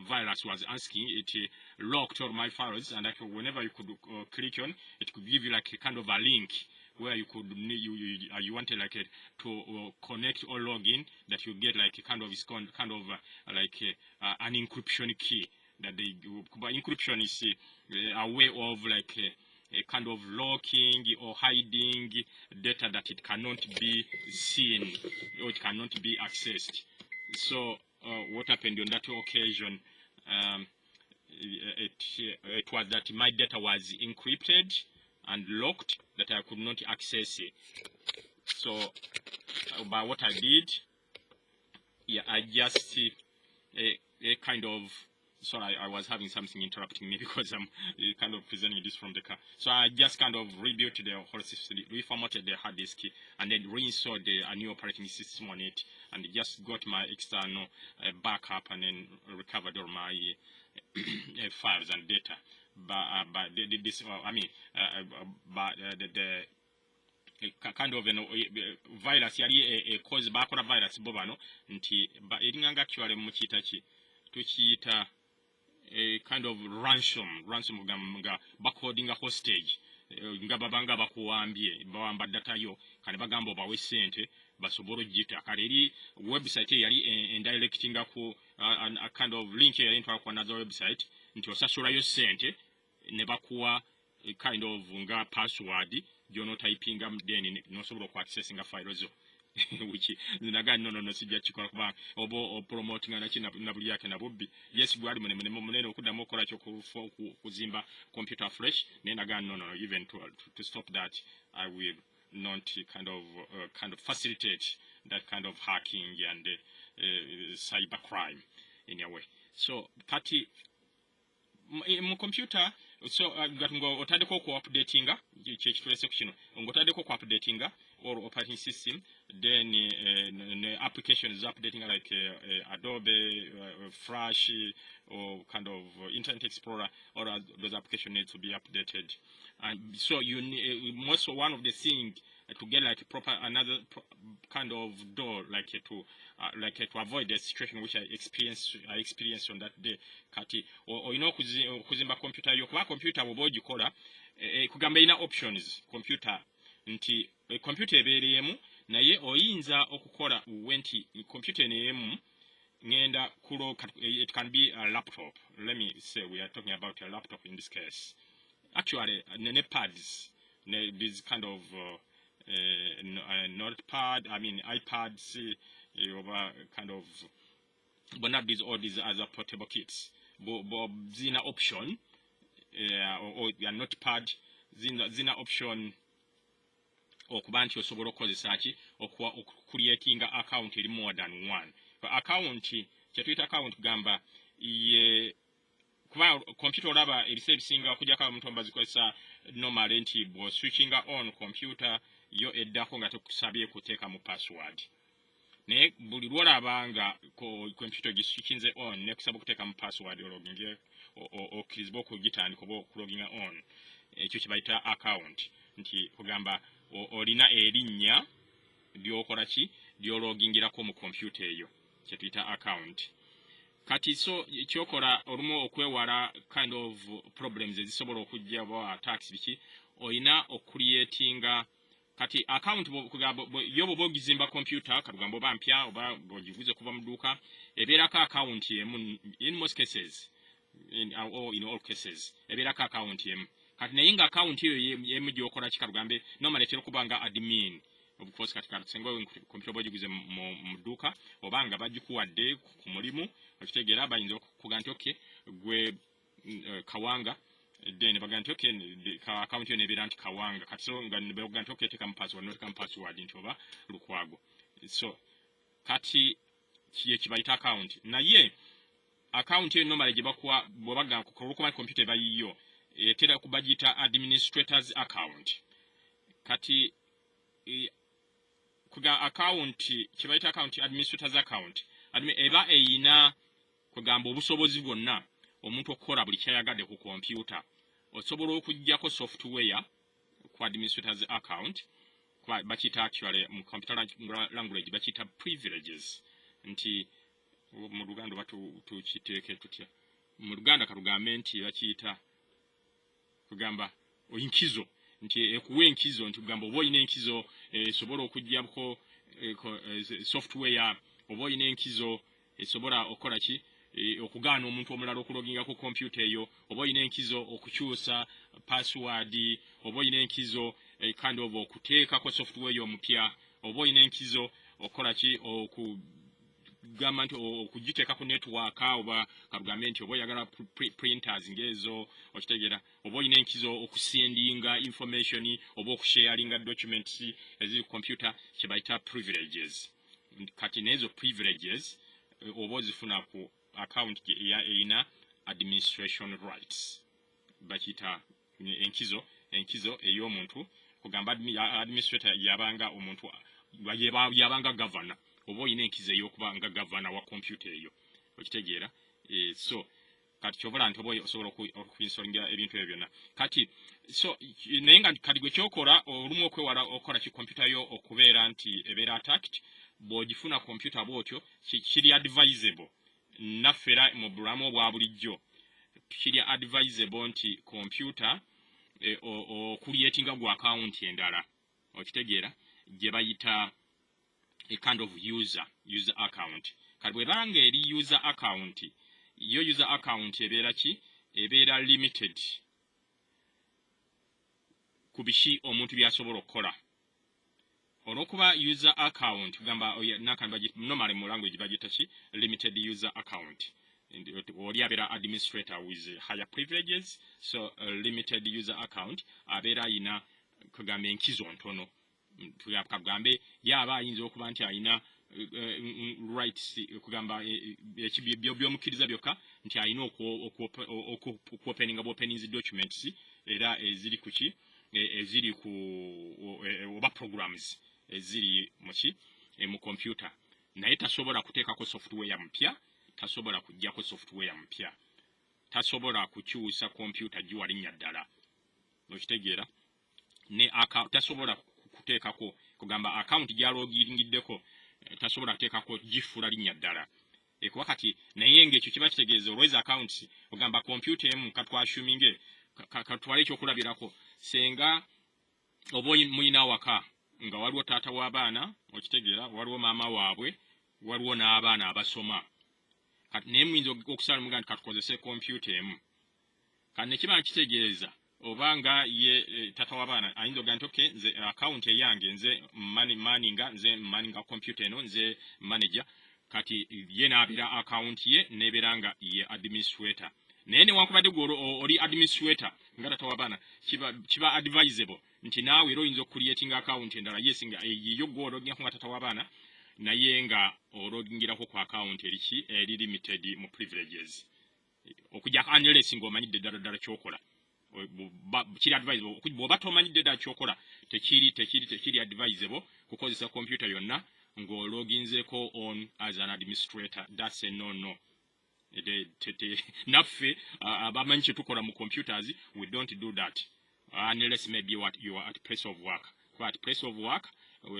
virus was asking? It locked all my files, and actually, whenever you could click on, it could give you like a kind of a link where you could you wanted like to connect or log in, that you get like a kind of an encryption key. That but encryption is a way of like a kind of locking or hiding data that it cannot be seen or it cannot be accessed. So what happened on that occasion, it was that my data was encrypted and locked, that I could not access it. So by what I did, yeah, I just kind of, sorry, I was having something interrupting me because I'm kind of presenting this from the car. So I just kind of rebuilt the whole system, reformatted the hard disk, and then reinstalled a new operating system on it, and just got my external backup, and then recovered all my files and data. But this, I mean, the kind of virus yali cause bakola virus bobano nti eringanga actually muchita chi tuchita a kind of ransom nga bacoding a hostage nga babanga bakuambye bawamba data yo kandi bagamba bawe sente basobolo jita kaliri website yali indirectinga ku a kind of link yali into another website nti osasula yo sente ne bakuwa kind of nga password jono typing then no sobola ku accessing a file zo which ninaga no sijja chikola kuba obo promoting na china na buli yake na bobbi yes gwali munene okuddamu okola kyo kuzimba computer fresh ninaga no even to stop that I will not kind of facilitate that kind of hacking and cyber crime in a way. So kati mu computer, so ngo otadeko ku updatinga chekitule section ngo otadeko ku updatinga or operating system, then application is updating like Adobe, Flash, or kind of Internet Explorer, or those applications need to be updated. And so you need most one of the things to get like proper another kind of door like to avoid the situation which I experienced on that day. Kati or you know kuzimba computer yo kwa computer boboji kola kugamba ina options computer nti computer ebereyemu naye oyinza okukola wenti computer neyemu ngenda kulo it can be a laptop. Let me say we are talking about a laptop in this case. Actually pads this kind of notepad, I mean iPads, kind of, but not these all these other portable kits. But zina option, or your notepad, zina option, or kubanti osobolo okozesa or creating an account more than one. But account, chetwita account gamba ye kuba computer olaba ebisebisinga okujja ka omuntu ambazikozesa normal nti bo switching on computer yo eddako nga tukusabye kuteeka mu password ne buli lwolabanga computer giswitchinze on ne kusaba kuteeka mu password ologinge okizibwa okugitandika oba okuloginga on ekyo kibayita account nti kugamba olina erinnya lyokola ki lyologingirako mu computer eyo kyetuyita account. Kati so kyokola olumu okwewala kind of problems ezisobola okujja oba attacks biki oyina okucreatinga kati account yobo bogizimba computer kagambo bampya oba bogivuze kuva mu duka ebeerako account yemu in most cases in all cases ebeerako account yemu kati naye nga account eyo yemu gyokola kikagambe normally tero kubanga admin of course katika sengo computer bogiguze mu duka obanga bagikuwadde ku mulimu okitegeera bayinza kuganti okay gwe kawanga then baganti okay ka account yo nebira nti kawanga kati so nga baganti okay teka password not kam password nti oba lukwago so kati kiye kibayita account naye account yo normally gibakwa bobaga ku computer bayiyo etera kubagita administrators account kati kuga account kibayita account administrators account eba eyina kugamba obusobozi bwonna omuntu okukola buli kyayagadde ku computer osobola okujjako software ku administrators account kwa bakita actually mu computer language bakita privileges nti mu Luganda tukiteeke tutya mu Luganda kalugambe nti bakita kugamba oyinkizo nti ekuwe enkizo nti kugamba oba oyina enkizo esobola okujjako software oba oyina enkizo esobola okola ki okugaana omuntu omulala okuloginga ku computer eyo oba oyina enkizo okukyusa password oba oyina enkizo kind of okuteekako software eyo omupya oba oyina enkizo okola ki gamba nti okugiteeka ku network oba karugambe nti oba oyagala printers ngezo okitegeera oba oyina enkizo okusendinga information oba okusharinga documents eziri computer kibayita privileges kati nezo privileges oba ozifuna ku account eyina administration rights bakita enkizo ey'omuntu kugamba administrator yabanga omuntu yabanga governor oba oyina enkizo ey'okuba nga governor wa computer eyo okitegeera so kati kyobola nti oba osobola okuinstolinga ebintu ebyo byonna kati so naye nga kati gwe kyokola olumu okwewala okola ki computer yo okubeera nti ebeera attacked bw'ogifuna computer bw'otyo kiri advisable naffera mu bulamu obwa bulijjo kiri advisable nti computer creatinga gwa account endala okitegeera gye bayita a kind of user account kati bwebanga eri user account yo user account ebeera ki ebeera limited ku biki omuntu byasobola okukola olwokuba user account gamba normally mu language bagita ki limited user account oli abeera administrator with higher privileges so limited user account abeera ayina kugamba enkizo ntono tugambe yaba ayinza okuba nti ayina rights kugamba by'omukkiriza byokka nti ayina okuopeninga bwopenings documents era eziri kuki eziri ku oba programs eziri muki mu computer naye tasobola kuteekako software mpya tasobola kujjako software mpya tasobola kukyusa computer giwalinnya ddala okitegeera ne tasobola kuteekako kugamba account gyalogingiddeko tasobola kuteekako gifuula linnya ddala kuba kati naye ng'ekyo kiba kitegeeza olweza accounts ogamba computer emu katwashuminge katwale ekyokulabirako senga oba muyina waka nga waliwo taata w'abaana okitegeera waliwo maama waabwe waliwo n'abaana abasoma kati naye muyinza okusala muga nti katukozese computer emu kati nekiba nkitegeeza obanga ye tata w'abaana ayinza oga nti okay nze account eyange nze maninga computer eno nze manager kati ye n'abeera account ye n'ebeera nga ye administrator naye newankubadde gwe oli administrator nga tata w'abaana kiba advisable nti naawe era oyinza okucreatinga account endala yesinga yo gwe ologingako nga tata w'abaana naye nga ologingirako ku account eriki eri limited mu privileges okujja unless ng'omanyidde ddala kyokola kiri advisable bw'oba tomanyidde ddala kyokola tekiri advisable kukozesa computer yonna ng'ologinzeko on as an administrator that's a no naffe abamanyi kye tukola mu computers we don't do that unless maybe what you are at place of work kuba at place of work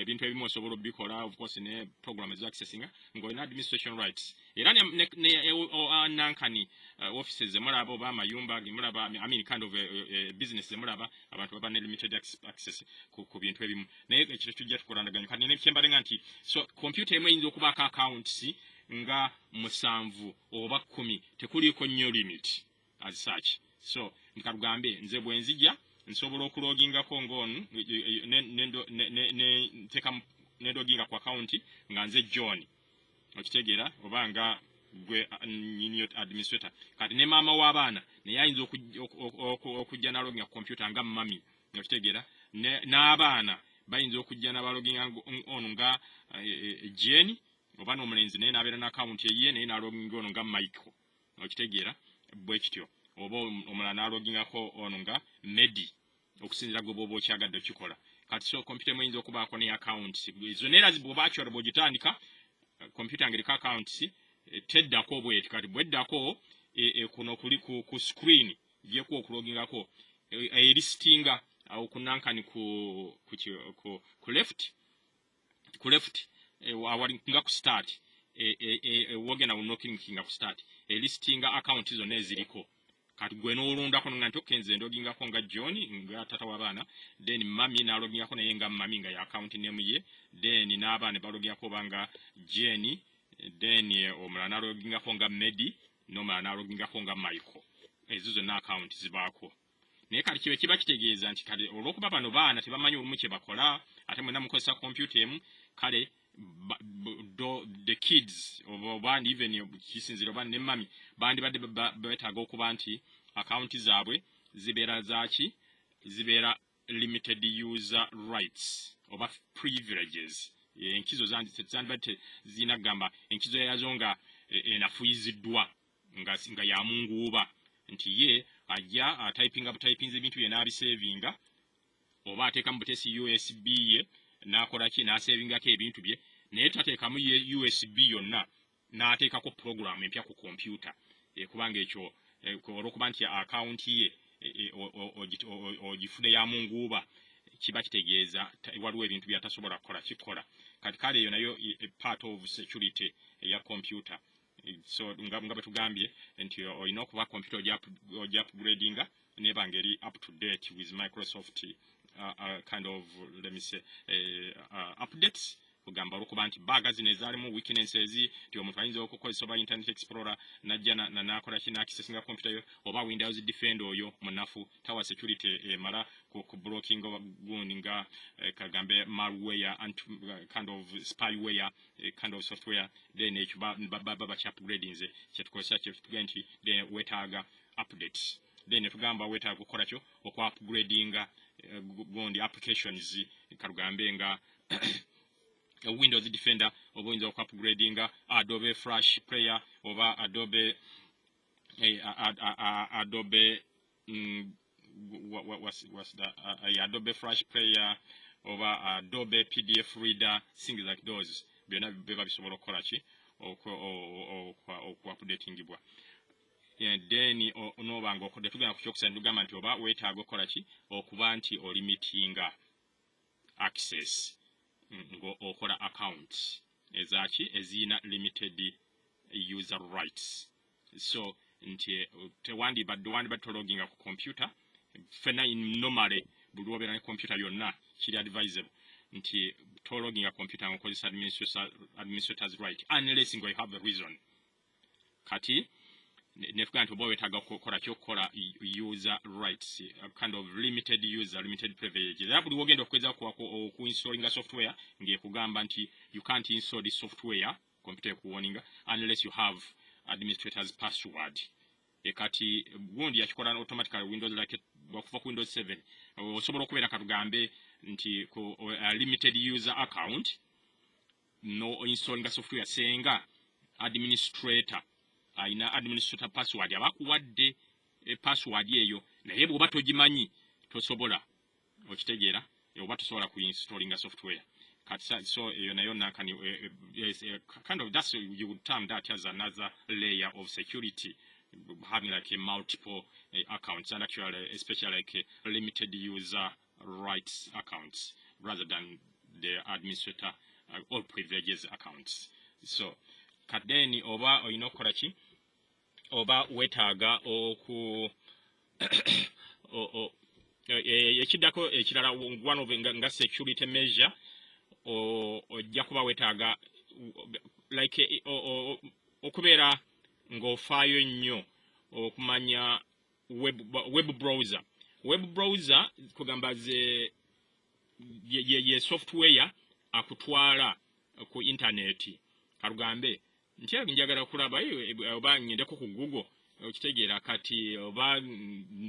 ebintu ebimu osobola obikola of course ne program accessing ng'olina administration rights era nankani offices zemulaba oba amayumba gemulaba I mean kind of business zemulaba abantu baba ne limited access ku bintu ebimu naye ekyo tujja tukolandaganya kati nekyembalenga nti so computer emu eyinza okubaako accounts nga 7 oba 10 tekuliiko nnyo limit as such so nkalugambe nze bwenzija nsobola okulogingako ng'onu nendoginga ku account nga nze John okitegeera oba nga gwe nyini administrator kati ne maama w'abaana naye ayinza okujja naloginga ku computer nga mami okitegeera n'abaana bayinza okujja nabaloginga ono nga Jane oba n'omulenzi naye n'abeera n'account eyiye naye naloginga ono nga Michael okitegeera bwe kityo oba omulala nalogingako ono nga Medi okusinzira gwe bw'oba okyagadde okikola kati so computer muyinza okubaako ne accounts ezo neera bw'oba akyola bw'ogitandika computer ng'eriko accounts teddako bweti kati bweddako kuno kuli ku screen gyeko okulogingako elistinga awo kunankani ku left awali nga ku start wogena unokinga ku start elistinga account zonna eziriko kati gwe n'olundako nga nti okenze ndogingako nga John nga tata w'abaana then mami n'alogingako naye nga mami nga ya account name ye then n'abaana balogingako banga Jane then omulala n'alogingako nga Medi n'omulala n'alogingako nga Michael ezo zonna account zibaako naye kati kiba kitegeeza nti kale olw'okuba bano baana tebamanyi olumu kye bakola ate mwena mukozesa computer emu kale the kids oba even kisinziro bane mami bandi badde betaaga okuba nti account zaabwe zibeera limited user rights oba privileges. Enkizo zandibadde zinagamba enkizo yazo nga enafuyiziddwa nga ya munguuba nti ye ajja atypinze ebintu bye n'abisavinga oba ateeka mu butesi USB ye n'akola ki n'asavingako ebintu bye naye tateekamu USB yonna n'ateekako program empya ku computer kubanga ekyo olw'okuba nti account ye ogifude ya munguuba kiba kitegeeza waliwo ebintu byatasobola kukola kikola kati kale eyo nayo part of security ya computer. So nga betugambye nti olina okuba computer oja upgradinga neba ngeri up to date with Microsoft kind of let me say updates kugamba okuba nti baga zino ezalimu weaknesses ti omuntu ayinza okukozesa oba Internet Explorer najja nakola kina accessinga computer yo oba Windows Defender oyo munafu tawa security mala ku blocking nga kagambe malware and kind of spyware kind of software then baba upgrading ze kyatukozesa kyatugenti then wetaaga updates then tugamba wetaaga kukola kyo okwa upgradinga gondi applications karugambe nga Windows Defender oba oyinza oku upgradinga Adobe Flash Player oba Adobe what's that Adobe Flash Player oba Adobe PDF Reader, things like those byonna biba bisobola okukola ki oku updatingibwa. Then onobanga okode tugenda ku kyokusatu tugamba nti oba weetaaga okukola ki okuba nti olimitinga access okola account ezaki ezina limited user rights. So nti tewandibadde tologinga ku computer fena normally buli obeera ne computer yonna kiri advisable nti tologinga computer ngokozesa administrators right unless you have a reason. Kati nefuga nti oba wetaaga kukola kyokukola user rights kind of limited privileges. Era buli wogenda okweza okuinstallinga software ng'ekugamba nti you can't install this software computer ekuwarninga unless you have administrator's password. Kati gundi yakikola automatically Windows like okuva ku Windows 7 osobola okubeera katugambe nti limited user account no installinga software senga administrator aina administrator password abakuwadde password eyo naye bw'oba togimanyi tosobola okitegeera oba tosobola kuinstallinga software kati so eyo nayo nakani kind of that's you would term that as another layer of security, having like a multiple accounts and actually especially like a limited user rights accounts rather than the administrator or privileges accounts. So kadeni oba oyinokola ki oba wetaaga oku ekiddako ekirala one of nga security measure ojja kuba wetaaga like okubeera ng'ofaayo nnyo okumanya web browser kugamba ye software akutwala ku internet karugambe nti njagala kulaba oba nyendeko ku Google okitegeera kati oba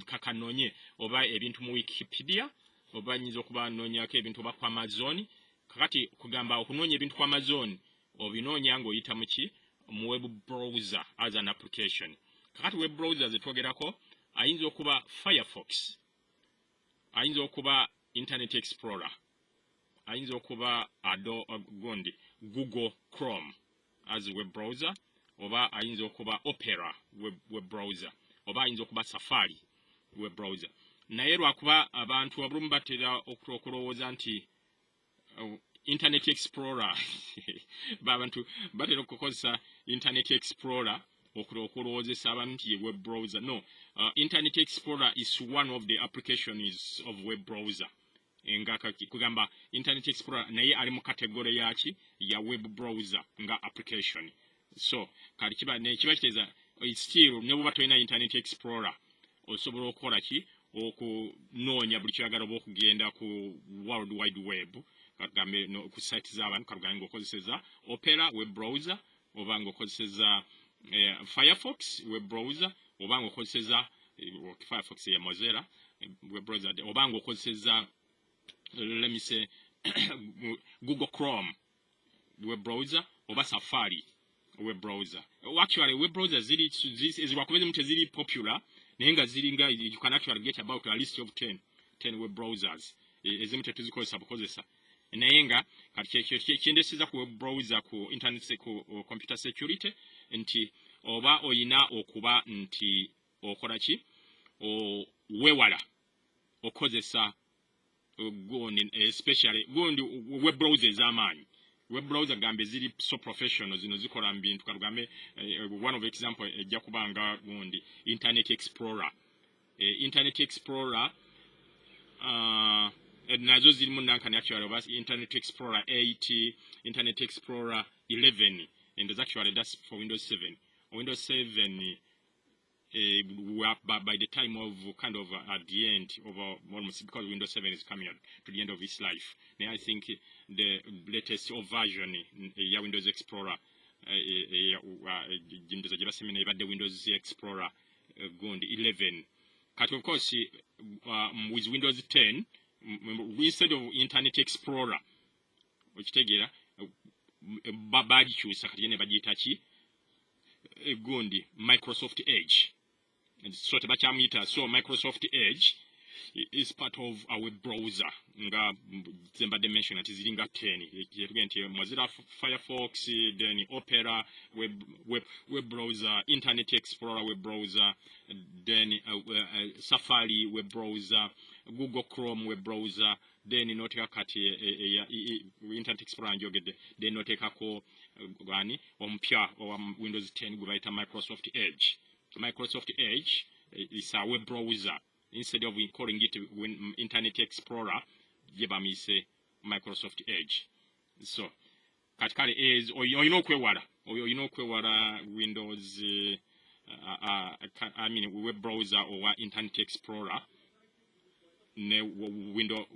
kakanonye oba ebintu mu Wikipedia oba nyizo kuba nonyako ebintu oba ku Amazon kakati kugamba okunonya ebintu ku Amazon obinonya ng'oyita muki mu web browser as an application. Kakati web browser zetwogerako ayinza okuba Firefox, ayinza okuba Internet Explorer, ayinza okuba Google Chrome as a web browser, oba ayinza okuba Opera web browser, oba ayinza okuba Safari web browser. Naye lwakuba abantu abulumu batera okulowooza nti Internet Explorer babantu batera okukozesa Internet Explorer okulowoozesa abantu nti web browser. No, Internet Explorer is one of the applications of web browser. Kugamba Internet Explorer naye ali mu category yaki ya web browser nga application. So kali kiba kiteeza still ne bw'oba tolina Internet Explorer osobola okukola ki okunoonya buli kyagala oba okugenda ku World Wide Web kagambe no ku site z'abantu kagambe okozeseza Opera web browser oba ng'okozeseza Firefox web browser oba ng'okozeseza Firefox ya Mozilla web browser oba ng'okozeseza let me say Google Chrome web browser oba Safari web browser. Actually web browsers ziri popular nenga ziringa you can actually get about a list of 10 web browsers ezimu tetuzikozesa bukozesa nayenga kati kyendeseza ku web browser ku internet ku computer security nti oba oyina okuba nti okola ki wewala okozesa gundi especially gundi web browsers amanyi web browser gambe ziri so professional zino zikola mbintu kagambe one of example ejja kubanga gundi Internet Explorer nazo ziri munanka actually bas Internet Explorer 8 Internet Explorer 11 and actually that's for Windows 7 Windows 7 by the time of kind of at the end of almost because Windows 7 is coming to the end of its life. Now I think the latest version ya Windows Explorer the Windows Explorer going 11. But of course with Windows 10 instead of Internet Explorer which Tegeera babadi chusa kati ne bagita ki gundi Microsoft Edge. And so Microsoft Edge is part of our browser. Nga zemba dimension at is ringa 10. Mozilla Firefox, then Opera web browser, Internet Explorer web browser, then Safari web browser, Google Chrome web browser, then inoteka kati Internet Explorer njogede, then inoteka ko gani ompya or Windows 10 gubaita Microsoft Edge. Microsoft Edge is a web browser. Instead of calling it Internet Explorer, we say Microsoft Edge. So, katikali is or you know kwewala Windows I mean web browser or Internet Explorer ne window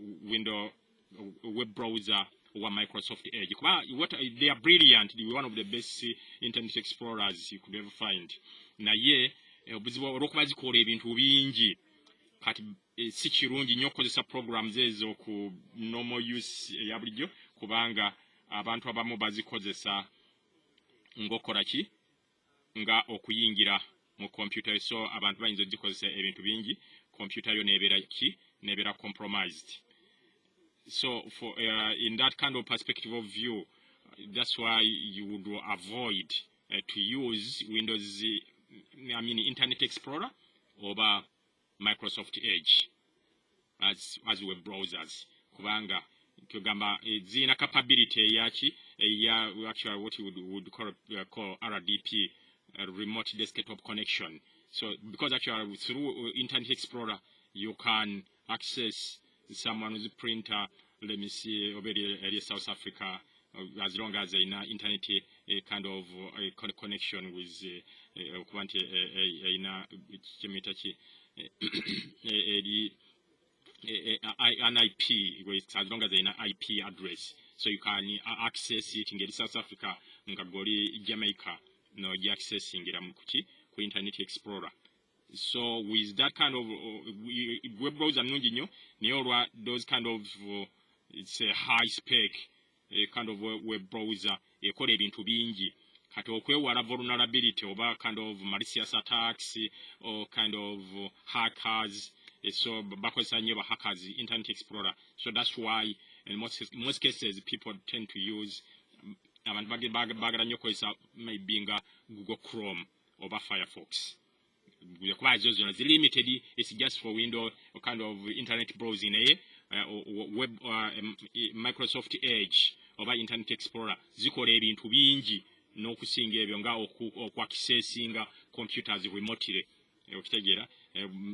web browser or Microsoft Edge. What they are brilliant. They are one of the best Internet Explorers you could ever find. Na ye obuzibu olwokuba zikola ebintu bingi kati si kirungi nnyo okukozesa programs ezo ku normal use ya bulijjo kubanga abantu abamu bazikozesa ng'okola ki nga okuyingira mu computer so abantu bayinza okukozesa ebintu bingi computer yo nebeera compromised. So for in that kind of perspective of view, that's why you would avoid to use Windows Internet Explorer over Microsoft Edge as web browsers. Kubanga kugamba zina capability yachi actually what you would call RDP, remote desktop connection. So because actually through Internet Explorer you can access someone with a printer, let me see, over area South Africa, as long as in internet kind of connection with an IP, as long as in an IP address, so you can access it in the South Africa, Ngagori, Jamaica, no accessing it ku Internet Explorer. So with that kind of web browser those kind of it's a high spec kind of web browser ekola ebintu bingi kati okwewala vulnerability oba kind of malicious attacks or kind of hackers so bakozesa nnyo ba hackers Internet Explorer. So that's why in most cases people tend to use abantu bagala nnyo kozesa maybe nga Google Chrome oba Firefox. Limited, it's just for Windows or kind of internet browsing, web Microsoft Edge or Internet Explorer. Zikola ebintu bingi n'okusinga ebyo nga okwaccessinga computers remotely. Okutegeera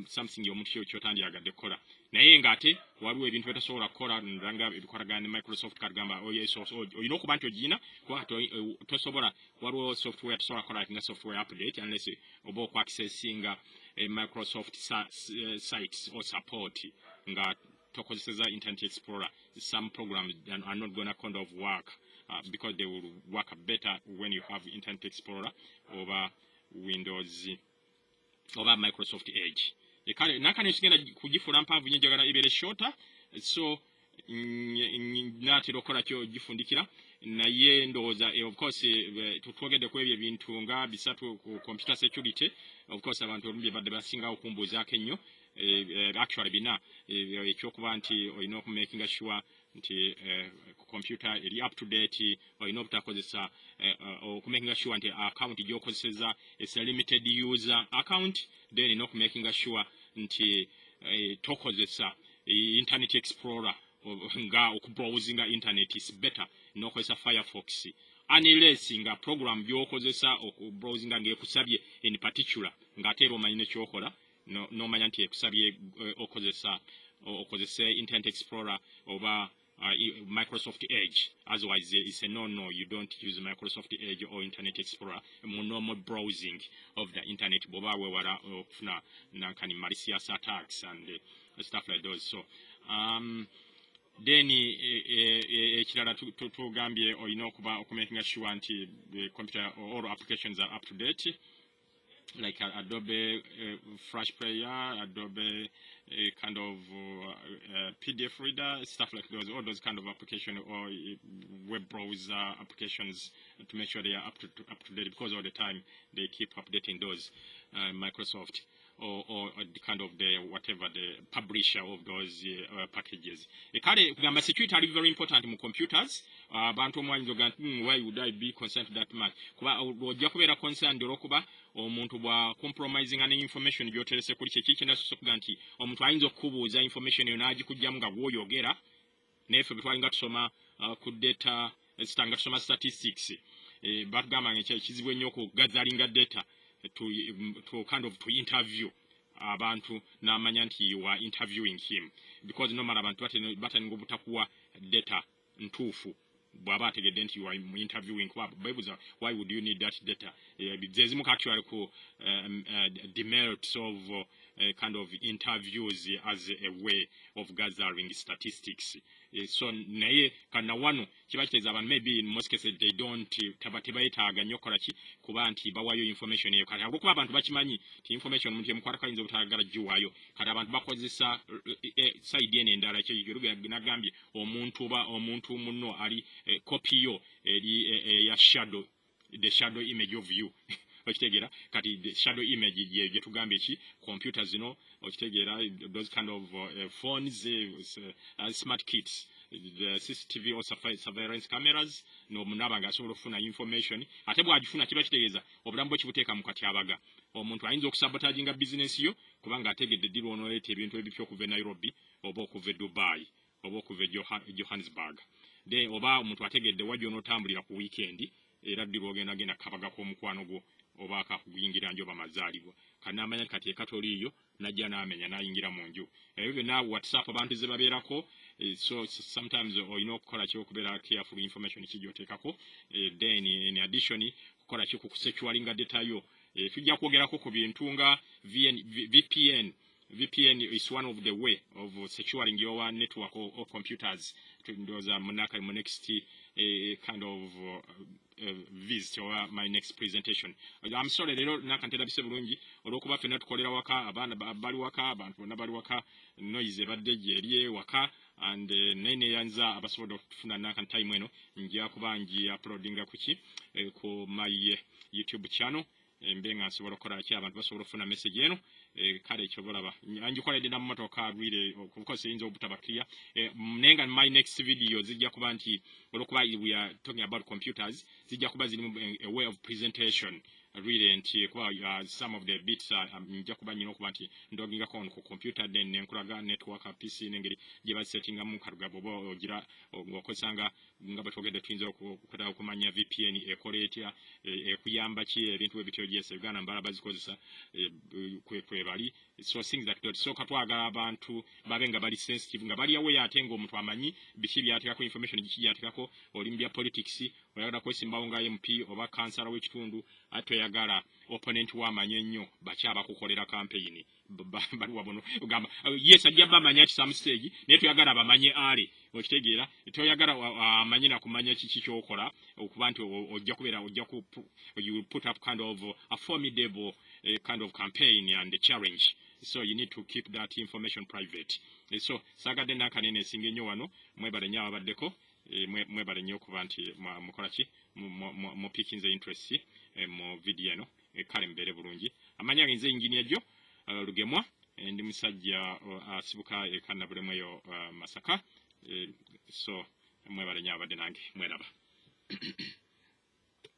something y'omuntu kyotandyagadde kola. Naye ng'ate waliwo ebintu bitasobola kukola nga ebikolagana ne Microsoft kagamba olina okuba nti ogiyina kuba tosobola waliwo software tosobola kukola nga software update unless oba okwaccessinga Microsoft sites or support nga tokozeseza Internet Explorer. Some programs are not going to kind of work because they will work better when you have Internet Explorer over Windows over Microsoft Edge. Nakane sigenda kugifula mpanvu nnyo njagala ibeere shorter, so naatera okukola kyo gifundikira naye ndowooza of course tutwogedde ku ebyo ebintu nga bisatu ku computer security. Of course abantu olumbi badde basingawo okumbuuzaako ennyo actually bina ekyokuba nti olina okumakinga sure nti computer eri up to date, olina obutakozesa okumakinga sure nti account gy'okozeseza is a limited user account, then olina okumakinga sure nti tokozesa Internet Explorer nga okubrowsinga internet is better n'okozesa Firefox unless nga program gy'okozesa okubrowsinga ng'ekusabye in particular ng'ate era omanyi nekyokola n'omanya nti ekusabye okozesa Internet Explorer oba Microsoft Edge. Otherwise it's a no, you don't use Microsoft Edge or Internet Explorer mu normal browsing of the internet boba wewala okufuna nankani malicious attacks and stuff like those. So then ekirala tugambye olina okuba okumakinga sure nti computer or applications are up to date, like Adobe Flash Player, Adobe kind of PDF reader, stuff like those, all those kind of applications or web browser applications, to make sure they are up to date, because all the time they keep updating those Microsoft or the kind of the whatever the publisher of those packages. Ekale kugamba security are very important mu computers. Abantu omwanyi oga why would I be concerned that much? Kuba ojja kubeera concerned olwokuba omuntu bwa compromising an information gyoterese kuli kiki nasoso kuga nti omuntu ayinza okubuuza information eyo n'agikujjamu nga bw'oyogera, neffe bwe twalinga tusoma ku data sitanga tusoma statistics batugamba ekizibu ennyo okugazalinga data to kind of to interview abantu n'amanya nti you are interviewing him, because normally abantu bataninga obutakuwa data ntuufu bw'aba ategedde nti you are interviewing bebuuza why would you need that data. Zezimu actually ku demerits of kind of interviews as a way of gathering statistics. So naye kana wano kibakiteza abantu maybe in most cases they don't tebayetaaga nnyo kola ki kuba nti bawayo information eyo kati olwokuba abantu bakimanyi ti information omuntu yemukwatako ayinza obutagala giwaayo, kati abantu bakozesa side eno endala nagambye omuntu munno ali copy yo eri eya shadow, the shadow image of you okitegeera kati the shadow image gye tugamba eki computers zino okitegeera those kind of phones smart kits, the CCTV or surveillance cameras n'omunaba ng'asobola okufuna information ate bw'agifuna kiba kitegeeza obulamu bwe kibuteeka mu katyabaga. Omuntu ayinza okusabotaginga business yo kubanga ategedde ddi lw'onooleeta ebintu ebipya okuva e Nairobi oba okuva e Dubai oba okuva e Johannesburg, oba omuntu ategedde wajja onootambulira ku weekend era ddi lw'ogenda kabaga k'omukwano gwo oba akakuyingira njoba mazaalibwa kanamanya kati ekatoliyo najja n'amenya n'ayingira mu nju. Ebyo byonna WhatsApp abantu ze babeerako, so sometimes olina okukola ki okubeera careful information kijyoteekako, then in addition kukola ki kusecuringa data yo. Tujja kwogerako ku bintu nga VPN. VPN is one of the way of securing your network or computers. Those are my next kind of visit or my next presentation. I'm sorry, they don't nakantera bise bulungi olwokuba fena tukolera waka abana bali waka abantu bonna bali waka noise badde gye waka and nene yanza abasobola okufuna nakan time eno njja kubangi uploadinga kuki ku my YouTube channel mbenga nsobola okukola ki abantu basobola okufuna message eno kale ekyo bolaba anjikoledde na mmotoka bwire okukosa yinza obutaba clear nenga my next video zijja kuba nti olwokuba we are talking about computers zijja kuba ziri a way of presentation really nti kuba some of the bits njja kuba nyina okuba nti ndogingako on ku computer then nenkulaga network PC nengeri gye basettinga mu karuga boba ogira okosanga nga batogedde tuyinza okukola okumanya VPN ekola etya ekuyamba ki ebintu bwe bityo gyese Uganda mbala bazikozesa kwe bali, so things like that. So katwagala abantu babenga bali sensitive nga bali awe yatenga omuntu amanyi biki byatekako information giki byatekako olimbya politics oyagala kwesimbawo nga MP oba kansala w'ekitundu ate yagala opponent wamanya ennyo bakyaba kukolera campaign bali wabono ugamba yes ajja bamanya ki some stage naye tuyagala bamanye ale okitegeera toyagala amanye na kumanya kiki kyokola okuba nti ojja kubeera you put up kind of a formidable kind of campaign and a challenge. So you need to keep that information private. So sagadde nakanene singa ennyo wano mwebale nnyo abaddeko mwebale nnyo okuba nti mukola ki mu picking the interest mu video eno kale mbeere bulungi amanya nze engineer Joe Lugemwa ndi musajja asibuka ekannabulemu eyo Masaka so mwebale nnyo abadde nange mweraba